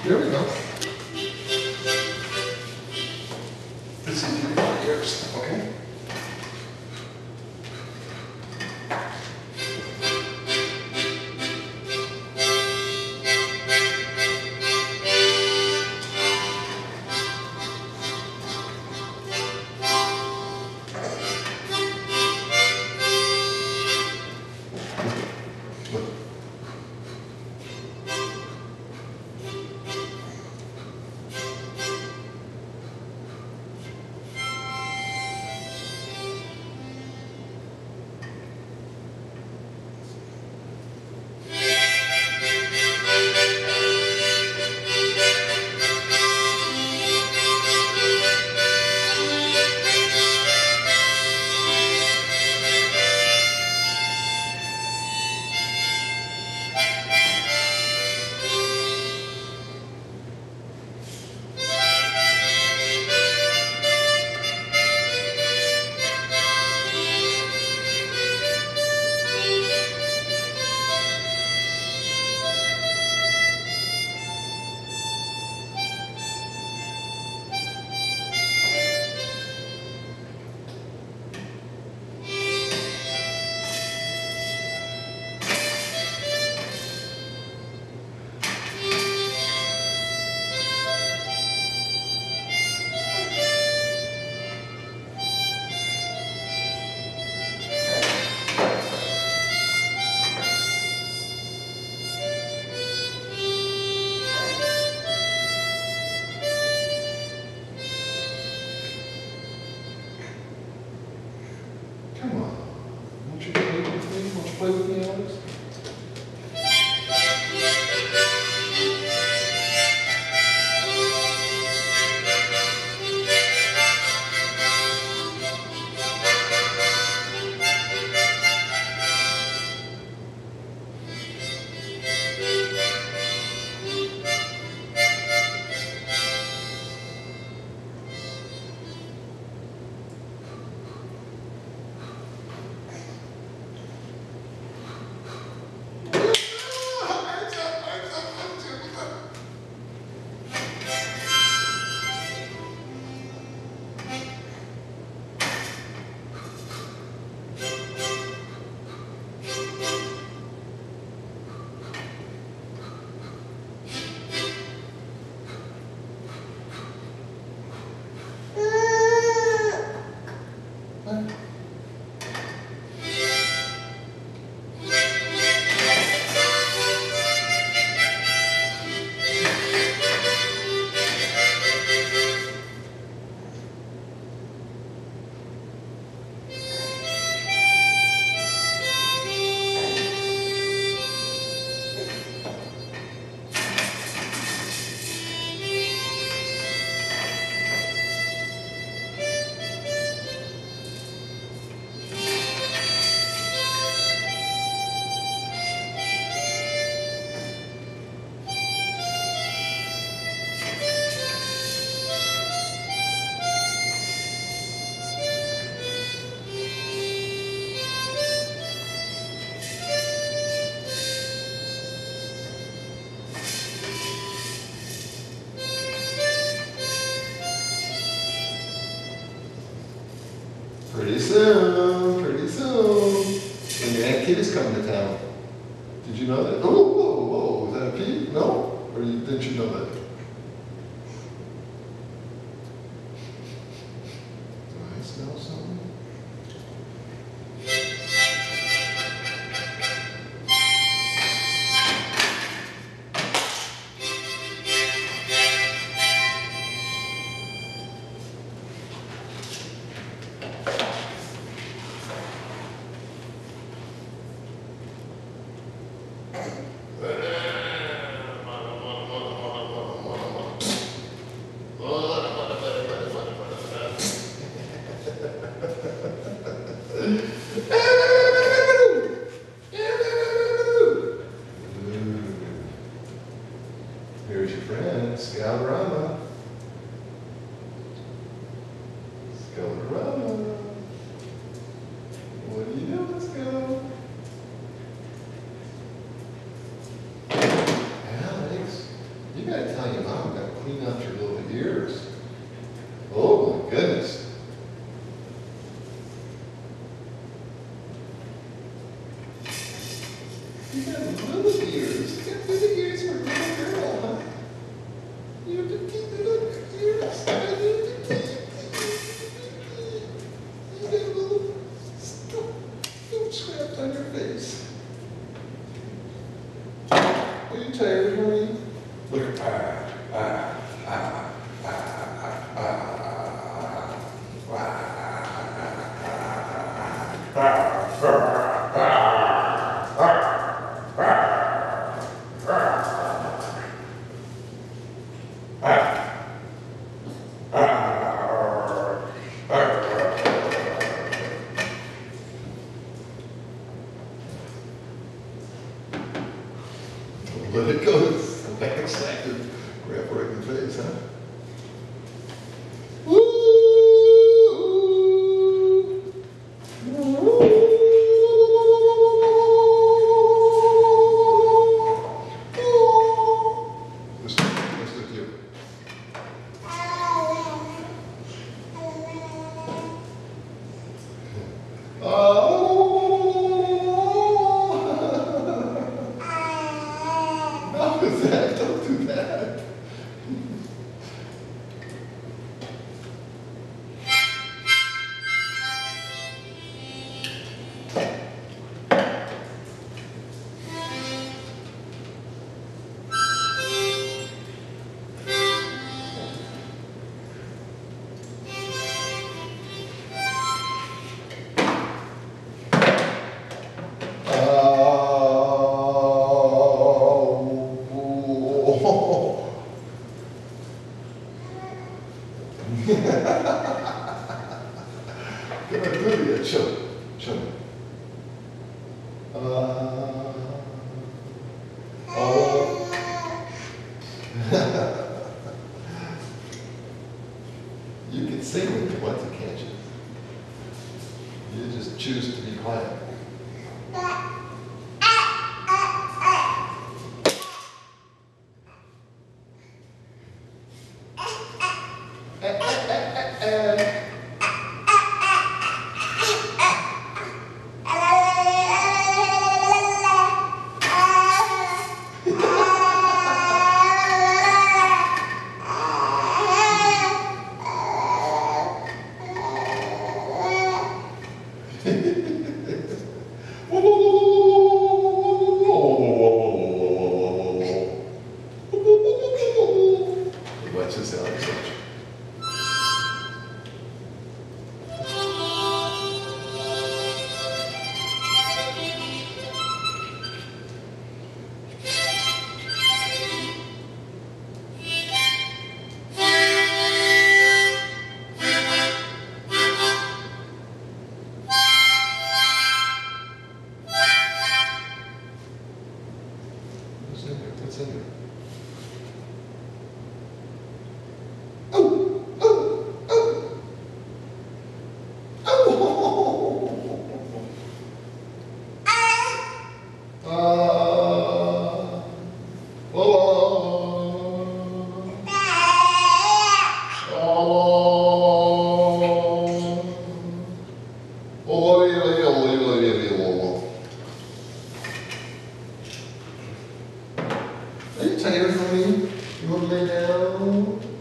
There we go. Let's see if you can hear us, okay? Come on. Won't you play with me? Won't you play with me, Alex? Pretty soon, pretty soon. When your Aunt Kitty's coming to town. Did you know that? Oh, whoa, whoa, was that a pea? No? Or didn't you know that? Do I smell something? Here's your friend, Scalorama. Scalorama. What are you doing, Scal? Alex, you gotta tell your ears. Look at the ears for a little girl, huh? You have the cute little ears. You got a little little scratch on your face. Are you tired, honey? Look at let it go. I'm back excited. Grab right in the face, huh? Let's look you. Zach, don't do that. Come on, do it. Show me. Show me. You can sing when you want to, can't you? You just choose to be quiet. Watch this out. What's in there? Are you tired, honey? You want to lay down?